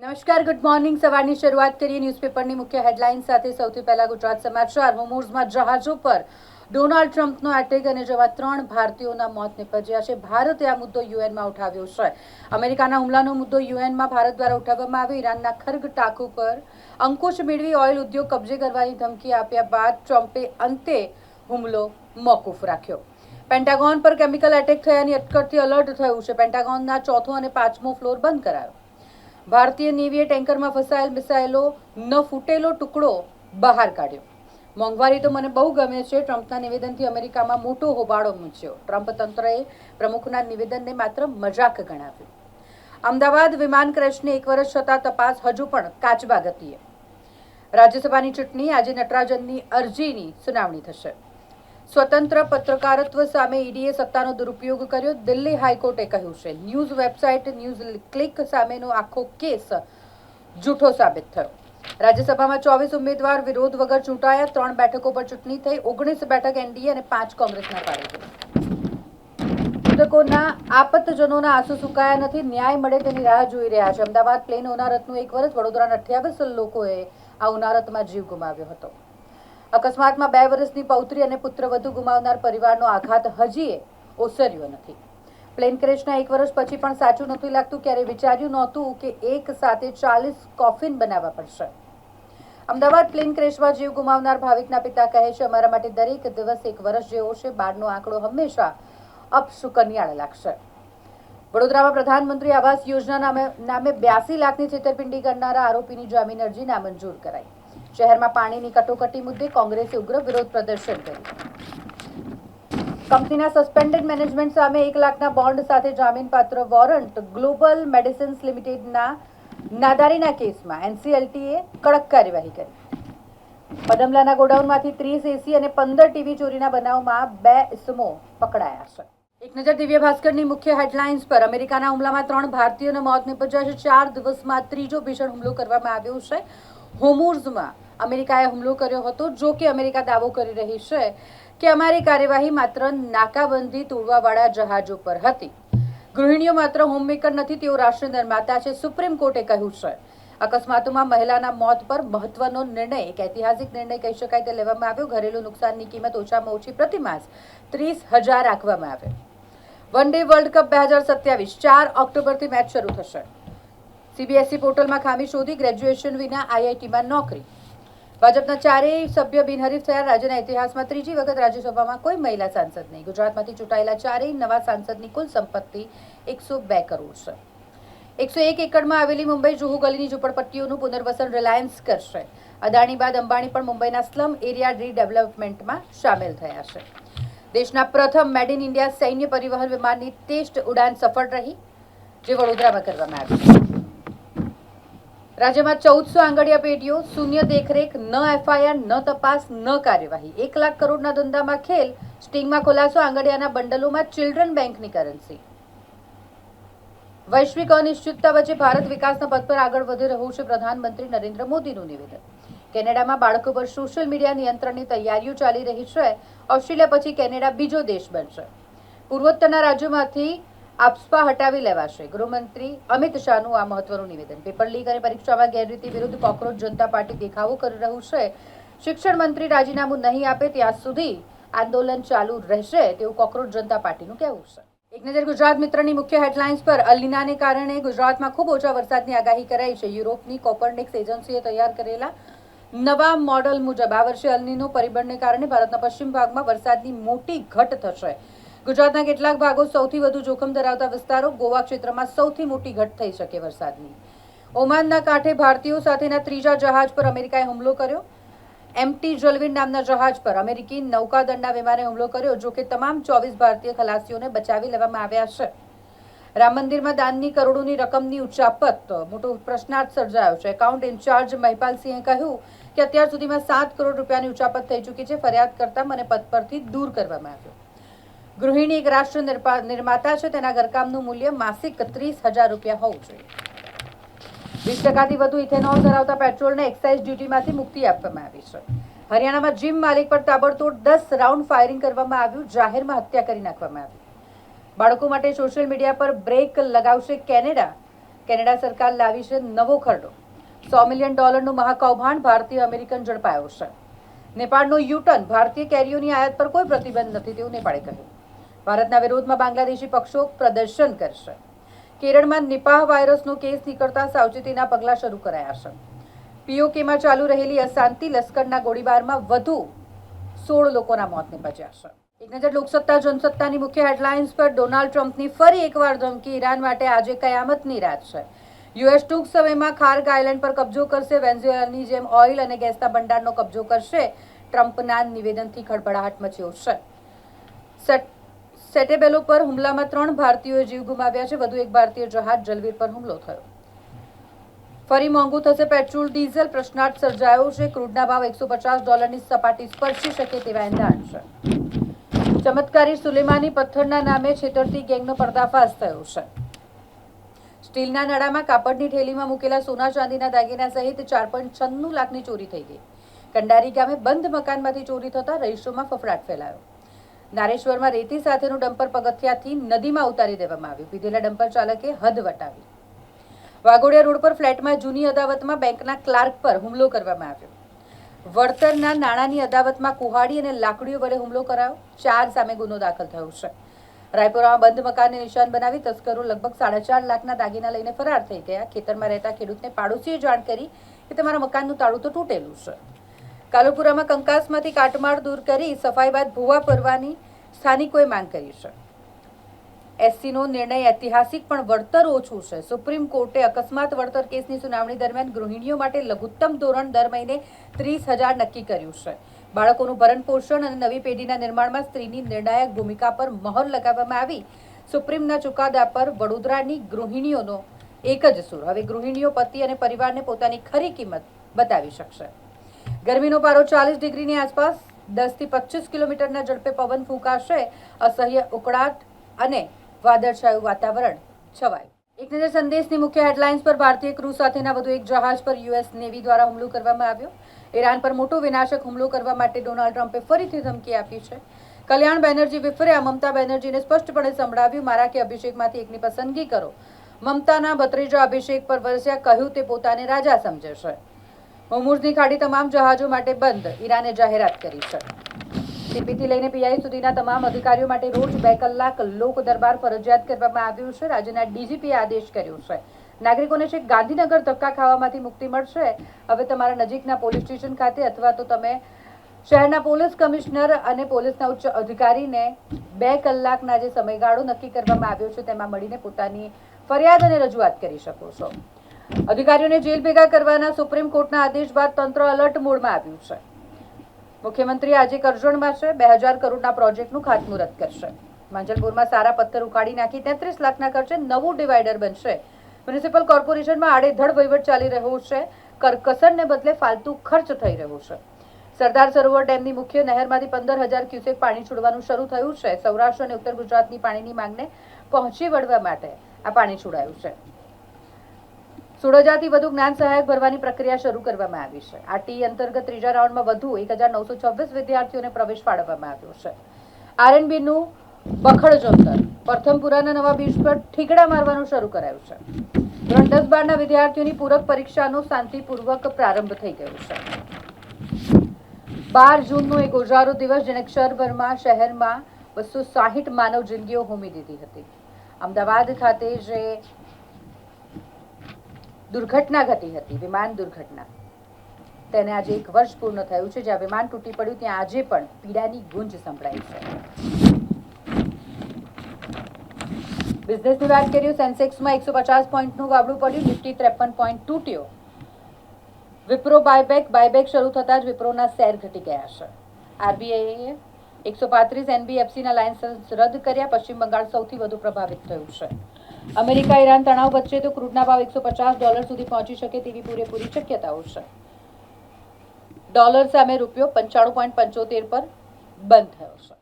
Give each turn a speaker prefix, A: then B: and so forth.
A: નમસ્કાર, good morning. સવારની શરૂઆત કરીએ ન્યૂઝપેપરની મુખ્ય હેડલાઇન સાથે. સૌથી પહેલા ગુજરાત સમાચાર. હોર્મુઝમાં જહાજો પર ડોનાલ્ડ ટ્રમ્પનો એટેક અને જેવા 3 ભારતીયોના મોત નિપજ્યા છે. ભારતે આ મુદ્દો યુએનમાં ઉઠાવ્યો છે. અમેરિકાના હુમલાનો મુદ્દો યુએનમાં ભારત દ્વારા ઉઠાવવામાં આવ્યો. ઈરાનના ખર્ગ ટાપુ પર અંકુશ મેળવી ઓઇલ ઉદ્યોગ કબજે કરવાની ધમકી આપ્યા બાદ ટ્રમ્પે અંતે હુમલો મોકૂફ રાખ્યો. પેન્ટાગોન પર કેમિકલ એટેક થયાની અટકળથી એલર્ટ થયું છે. પેન્ટાગોનના 4થો અને 5મો ફ્લોર બંધ કરાયો. ભારતીય નેવીએ ટેન્કરમાં ફસાયેલ મિસાઇલો ન ફૂટેલો ટુકડો બહાર કાઢ્યો. મોંઘવારી તો મને બહુ ગમે છે. ટ્રમ્પના નિવેદનથી અમેરિકામાં મોટો હોબાળો મચ્યો. ટ્રમ્પ તંત્રએ પ્રમુખના નિવેદનને માત્ર મજાક ગણાવ્યું. અમદાવાદ વિમાન ક્રેશને 1 વર્ષ થતાં તપાસ હજુ પણ કાચબા ગતિએ. રાજ્યસભાની ચૂંટણી આજે. નટરાજનની અરજીની સુનાવણી થશે. સ્વતંત્ર પત્રકારત્વ સામે ઈડીએ સત્તાનો દુરુપયોગ કર્યો. દિલ્હી હાઈકોર્ટે કહ્યું છે. ન્યૂઝ વેબસાઇટ ન્યૂઝ ક્લિક સામેનો આખો કેસ જૂઠો સાબિત થયો. રાજ્યસભામાં 24 ઉમેદવાર વિરોધ વગર ચૂંટાયા. 3 બેઠકો પર ચૂંટણી થઈ. 19 બેઠક એનડીએ અને 5 કોંગ્રેસના ફાળે ગઈ. મૃતકોના આપતજનોના આંસુ સુકાયા નથી. ન્યાય મળે તેની રાહ જોઈ રહ્યા છે. અમદાવાદ પ્લેન હોનારતનું 1 વર્ષ. વડોદરાના 28 લોકોએ આ હોનારતમાં જીવ ગુમાવ્યો હતો. અકસ્માતમાં 2 વર્ષની પૌત્રી અને પુત્રવધુ ગુમાવનાર પરિવારનો આઘાત હજી ઓસર્યો નથી. પ્લેન ક્રેશના 1 વર્ષ પછી પણ સાચું નથી લાગતું. ક્યારેય વિચાર્યું નહોતું કે એક સાથે 40 કોફિન બનાવવા પડશે. અમદાવાદ પ્લેન ક્રેશમાં જીવ ગુમાવનાર ભાવિકના પિતા કહે છે, અમારા માટે દરેક દિવસ 1 વર્ષ જેવો છે. બાળનો આંકડો હંમેશા અપશુકનિયાળ લાગશે. વડોદરામાં પ્રધાનમંત્રી આવાસ યોજના નામે 82 લાખની છેતરપિંડી કરનારા આરોપીની જામીન અરજી નામંજૂર કરાઈ. શહેરમાં પાણીની કટોકટી મુદ્દે કોંગ્રેસે ઉગ્ર વિરોધ પ્રદર્શન કર્યું. કંપનીના સસ્પેન્ડેડ મેનેજમેન્ટ સામે 1 લાખના બોન્ડ સાથે જામીનપાત્ર વોરંટ. ગ્લોબલ મેડિસિન્સ લિમિટેડના નાદારીના કેસમાં એનસીએલટીએ કડક કાર્યવાહી કરી. પદમલાના ગોડાઉનમાંથી 30 એસી અને 15 ટીવી ચોરીના બનાવમાં 2 ઇસમો પકડાયા છે. એક નજર દિવ્ય ભાસ્કરની મુખ્ય હેડલાઇન્સ પર. અમેરિકાના હુમલામાં 3 ભારતીયોના મોત નિપજ્યા છે. 4 દિવસમાં ત્રીજો ભીષણ હુમલો કરવામાં આવ્યો છે. હોર્મુઝમાં અમેરિકાએ હુમલો કર્યો હતો. જો કે અમેરિકા દાવો કરી રહી છે કે અમારી કાર્યવાહી માત્ર નાકાબંધી તોડવાવાળા જહાજો પર હતી. ગૃહિણીઓ માત્ર હોમમેકર નથી, તેઓ રાષ્ટ્ર નિર્માતા છે, સુપ્રીમ કોર્ટે કહ્યું છે. અકસ્માતોમાં મહિલાના મોત પર મહત્વનો નિર્ણય, એક ઐતિહાસિક નિર્ણય કહી શકાય, તે લેવામાં આવ્યો. ઘરેલું નુકસાનની કિંમત ઓછામાં ઓછી પ્રતિમાસ 30,000 રાખવામાં આવે. વન ડે વર્લ્ડ કપ 2027 4 ઓક્ટોબરથી મેચ શરૂ થશે. સીબીએસઈ પોર્ટલમાં ખામી શોધી. ગ્રેજ્યુએશન વિના આઈઆઈટીમાં નોકરી. ભાજપના 4 સભ્ય બિનહરીફ થયા. રાજ્યના ઇતિહાસમાં ત્રીજી વખત રાજ્યસભામાં કોઈ મહિલા સાંસદ નહીં. ગુજરાતમાંથી ચૂંટાયેલા 4 નવા સાંસદની કુલ સંપત્તિ 102 કરોડ છે. 101 એકડમાં આવેલી મુંબઈ જુહુ ગલીની ઝૂંપડપટ્ટીઓનું પુનર્વસન રિલાયન્સ કરશે. અદાણી બાદ અંબાણી પણ મુંબઈના સ્લમ એરિયા રીડેવલપમેન્ટમાં સામેલ થયા છે. દેશના પ્રથમ મેડ ઇન ઇન્ડિયા સૈન્ય પરિવહન વિમાનની ટેસ્ટ ઉડાન સફળ રહી, જે વડોદરામાં કરવામાં આવી. રાજ્યમાં 1400 આંગડિયા પેઢીઓ. શૂન્ય દેખરેખ, ન એફઆઈઆર, ન તપાસ, ન કાર્યવાહી. 1 લાખ કરોડના ધંધામાં ખેલ. સ્ટિંગમાં ખુલાસો. આંગડિયાના બંડલોમાં ચિલ્ડ્રન બેંકની કરન્સી. વૈશ્વિક અનિશ્ચિતતા વચ્ચે ભારત વિકાસના પથ પર આગળ વધી રહ્યું છે. પ્રધાનમંત્રી નરેન્દ્ર મોદીનું નિવેદન. કેનેડામાં બાળકો પર સોશિયલ મીડિયા નિયંત્રણની તૈયારીઓ ચાલી રહી છે. ઓસ્ટ્રેલિયા પછી કેનેડા બીજો દેશ બનશે. પૂર્વોત્તરના રાજ્યોમાંથી આપસ્પા હટાવી લેવાશે. ગૃહમંત્રી અમિત શાહનું આ મહત્વનું નિવેદન. પેપર લીક અને પરીક્ષામાં ગેરરીતિ વિરુદ્ધ કોકરોચ જનતા પાર્ટી દેખાવો કરી રહ્યું છે. શિક્ષણ મંત્રી રાજીનામું નહીં આપે ત્યાં સુધી આંદોલન ચાલુ રહેશે, તેવું કોકરોચ જનતા પાર્ટીનું કહેવું છે. એક નજર ગુજરાત મિત્રની મુખ્ય હેડલાઇન્સ પર. અલીનાને કારણે ગુજરાતમાં ખૂબ ઓછા વરસાદની આગાહી કરાઈ છે. યુરોપની કોપરનિક્સ એજન્સીએ તૈયાર કરેલા નવા મોડલ મુજબ આ વર્ષે અલનીનો પરિબળને કારણે ભારતના પશ્ચિમ ભાગમાં વરસાદની મોટી ઘટ થશે. ગુજરાતના કેટલાક ભાગો સૌથી વધુ જોખમ ધરાવતા વિસ્તારો. ગોવા ક્ષેત્રમાં સૌથી મોટી ઘટ થઈ શકે વરસાદની. ઓમાનના કાંઠે ભારતીયો સાથેના ત્રીજા જહાજ પર અમેરિકાએ હુમલો કર્યો. એમટી જલવિન નામના જહાજ પર અમેરિકી નૌકાદળના વિમાને હુમલો કર્યો. જો કે તમામ 24 ભારતીય ખલાસીઓને બચાવી લેવામાં આવ્યા છે. રામ મંદિરમાં દાનની કરોડોની રકમની ઉચાપત. મોટો પ્રશ્નાર્થ સર્જાયો છે. એકાઉન્ટ ઇન્ચાર્જ મહિપાલસિંહે કહ્યું કે અત્યાર સુધીમાં 7 કરોડ રૂપિયાની ઉચાપત થઈ ચૂકી છે. ફરિયાદ કરતા મને પદ પરથી દૂર કરવામાં આવ્યો. ગૃહિણી એક રાષ્ટ્ર નિર્માતા છે. તેના ઘરકામનું મૂલ્ય માસિક 30,000 રૂપિયા હોવું જોઈએ. 20% વધુ ઇથેનોલ ધરાવતા પેટ્રોલને એક્સાઇઝ ડ્યુટીમાંથી મુક્તિ આપવામાં આવી છે. હરિયાણામાં જીમ માલિક પર તાબડતોડ 10 રાઉન્ડ ફાયરિંગ કરવામાં આવ્યું. જાહેરમાં હત્યા કરી નાખવામાં આવી. બાળકો માટે સોશિયલ મીડિયા પર બ્રેક લગાવશે કેનેડા. કેનેડા સરકાર લાવી છે નવો ખરડો. $100 મિલિયન મહાકૌભાંડ ભારતીય અમેરિકન ઝડપાયો છે. નેપાળનો યુટર્ન, ભારતીય કેરીઓની આયાત પર કોઈ પ્રતિબંધ નથી તેવું નેપાળે કહ્યું. ભારતના વિરોધમાં બાંગ્લાદેશી પક્ષો પ્રદર્શન કરશે. કેરળમાં નિપાહ વાયરસનો કેસ નીકળતા સાવચેતીના પગલાં શરૂ કરાયા છે. પીઓકેમાં ચાલુ રહેલી અશાંતિ, લશ્કરના ગોળીબારમાં વધુ 16 લોકોના મોત નિપજ્યા છે. એક નજર લોકસત્તા જનસત્તાની મુખ્ય હેડલાઇન્સ પર. ડોનાલ્ડ ટ્રમ્પની ફરી એકવાર ધમકી. ઈરાન માટે આજે કયામતની રાત છે. યુએસ ટૂંક સમયમાં ખાર્ગ આઇલેન્ડ પર કબજો કરશે. વેનેઝુએલાની જેમ ઓઇલ અને ગેસના ભંડારનો કબજો કરશે. ટ્રમ્પના નિવેદનથી ખળભળાટ મચ્યો છે. સેટેબેલો પર હુમલામાં 3 ભારતીયોએ જીવ ગુમાવ્યા છે. વધુ એક ભારતીય જહાજ જલવીર પર હુમલો થયો. ફરી મોંઘું થશે પેટ્રોલ ડીઝલ. પ્રશ્નાર્થ સર્જાયો છે. ક્રૂડના ભાવ $150ની સપાટી સ્પર્શી શકે તેવા એંધાણ છે. ચમત્કારી સુલેમાની પથ્થરના નામે છેતરતી ગેંગનો પર્દાફાશ થયો છે. સ્ટીલના નળામાં કાપડની થેલીમાં મૂકેલા સોના ચાંદીના દાગીના સહિત 4.96 લાખની ચોરી થઈ ગઈ. કંડારી ગામે બંધ મકાનમાંથી ચોરી થતા રહીશોમાં ફફડાટ ફેલાયો. નારેશ્વરમાં રેતી સાથેનું ડમ્પર પગથિયાથી નદીમાં ઉતારી દેવામાં આવ્યું. પીધેલા ડમ્પર ચાલકે હદ વટાવી. વાઘોડિયા રોડ પર ફ્લેટમાં જૂની અદાવતમાં બેંકના ક્લાર્ક પર હુમલો કરવામાં આવ્યો. વળતરના નાણાંની અદાવતમાં કુહાડી અને લાકડીઓ વડે હુમલો કરાયો. 4 સામે ગુનો દાખલ થયો છે. રાયપુરામાં બંધ મકાનને નિશાન બનાવી તસ્કરો લગભગ 4.5 લાખના દાગીના લઈને ફરાર થઈ ગયા. ખેતરમાં રહેતા ખેડૂતને પાડોશીએ જાણ કરી કે તમારા મકાનનું તાળું તો તૂટેલું છે. કાલુપુરામાં કંકાસમાંથી કાટમાળ દૂર કરી સફાઈ બાદ ભૂવા ભરવાની સ્થાનિકોએ માંગ કરી છે. એસસીનો નિર્ણય ઐતિહાસિક પણ વળતર ઓછું છે. સુપ્રીમ કોર્ટે અકસ્માત વળતર કેસની સુનાવણી દરમિયાન ગૃહિણીઓ માટે લઘુત્તમ ધોરણ દર મહિને 30,000 નક્કી કર્યું છે. બાળકોનું ભરણ પોષણ અને નવી પેઢીના નિર્માણમાં સ્ત્રીની નિર્ણાયક ભૂમિકા પર મહોર લગાવવામાં આવી. સુપ્રીમના ચુકાદા પર વડોદરાની ગૃહિણીઓનો એક જ સૂર. હવે ગૃહિણીઓ પતિ અને પરિવારને પોતાની ખરી કિંમત બતાવી શકશે. ગરમીનો પારો 40 ડિગ્રીની આસપાસ. 10 થી 25 કિલોમીટરના ઝડપે પવન ફૂંકાશે. અસહ્ય ઉકળાટ અને વાદળછાયું વાતાવરણ છવાયું. એક નજર સંદેશની મુખ્ય હેડલાઇન્સ પર. ભારતીય ક્રૂ સાથેના વધુ એક જહાજ પર યુએસ નેવી દ્વારા હુમલો કરવામાં આવ્યો. ઈરાન પર મોટો વિનાશક હુમલો કરવા માટે ડોનાલ્ડ ટ્રમ્પે ફરીથી ધમકી આપી છે. કલ્યાણ બેનર્જી વિફર્યા. મમતા બેનર્જીને સ્પષ્ટપણે સંભળાવ્યું, મારા કે અભિષેકમાંથી એકની પસંદગી કરો. મમતાના ભત્રીજા અભિષેક પર વરસ્યા. કહ્યું તે પોતાને રાજા સમજે છે. હોર્મુઝની ખાડી તમામ જહાજો માટે બંધ. ઈરાને જાહેરાત કરી છે. સીપીથી લઈને પીઆઈ સુધીના તમામ અધિકારીઓ માટે રોજ 2 કલાક લોક દરબાર ફરજિયાત કરવામાં આવ્યું છે. રાજ્યના ડીજીપીએ આદેશ કર્યો છે. નાગરિકોને છેક ગાંધીનગર ધક્કા ખાવામાંથી મુક્તિ મળશે. હવે તમારા નજીકના પોલીસ સ્ટેશન ખાતે અથવા તો તમે શહેરના પોલીસ કમિશનર અને પોલીસના ઉચ્ચ અધિકારીને 2 કલાકના જે સમયગાળો નક્કી કરવામાં આવ્યો છે તેમાં મળીને પોતાની ફરિયાદ અને રજૂઆત કરી શકો છો. અધિકારીઓને જેલ ભેગા કરવાના સુપ્રીમ કોર્ટના આદેશ બાદ તંત્ર અલર્ટ મોડમાં આવ્યું છે. મુખ્યમંત્રી આજે કરજણમાં છે. 2000 કરોડના પ્રોજેક્ટનું ખાતમુહૂર્ત કરશે. માંજલપુરમાં સારા પથ્થર ઉખાડી નાખી 33 લાખના ખર્ચે નવું ડિવાઈડર બનશે. મ્યુનિસિપલ કોર્પોરેશનમાં આડેધડ વહીવટ ચાલી રહ્યો છે. કરકસરને બદલે ફાલતુ ખર્ચ થઈ રહ્યો છે. સરદાર સરોવર ડેમની મુખ્ય નહેરમાંથી 15,000 ક્યુસેક પાણી છોડવાનું શરૂ થયું છે. સૌરાષ્ટ્ર અને ઉત્તર ગુજરાતની પાણીની માંગને પહોંચી વળવા માટે આ પાણી છોડાયું છે. 16,000થી વધુ જ્ઞાન સહાયક ભરવાની પ્રક્રિયા શરૂ કરવામાં આવી છે. આ ટી અંતર્ગત ત્રીજા રાઉન્ડમાં વધુ 1,926 વિદ્યાર્થીઓને પ્રવેશ ફાળવવામાં આવ્યો છે. આરએનબીનું બખડ જોતર. પ્રથમપુરાના નવા બીચ પર ઠીકડા મારવાનું શરૂ કરાયું છે. ધોરણ 10-12ના વિદ્યાર્થીઓની પૂરક પરીક્ષાનો શાંતિપૂર્વક પ્રારંભ થઈ ગયો છે. 12 જૂનનો એક ઓજારો દિવસ જેને ક્ષરભરમાં શહેરમાં 260 માનવ જિંદગીઓ હોમી દીધી હતી. અમદાવાદ ખાતે જે દુર્ઘટના ઘટી હતી, વિમાન દુર્ઘટના, તેને આજે 1 વર્ષ પૂર્ણ થયું છે. જ્યાં વિમાન તૂટી પડ્યું ત્યાં આજે પણ પીડાની ગુંજ સંભળાય છે. બિઝનેસની વાત કરીએ, સેન્સેક્સમાં 150 પોઈન્ટનું ગાબડું પડ્યું. નિફ્ટી 53 પોઈન્ટ તૂટ્યો. વિપ્રો બાયબેક શરૂ થતાં જ વિપ્રોના શેર ઘટી ગયા છે. આરબીઆઈએ 135 એનબીએફસીના લાયસન્સ રદ કર્યા. પશ્ચિમ બંગાળ સૌથી વધુ પ્રભાવિત થયું છે. અમેરિકા ઈરાન તણાવ વચ્ચે તો ક્રૂડના ભાવ $150 સુધી પહોંચી શકે તેવી પૂરેપૂરી શક્યતાઓ છે. ડોલર સામે રૂપિયો 95.75 પર બંધ થયો છે.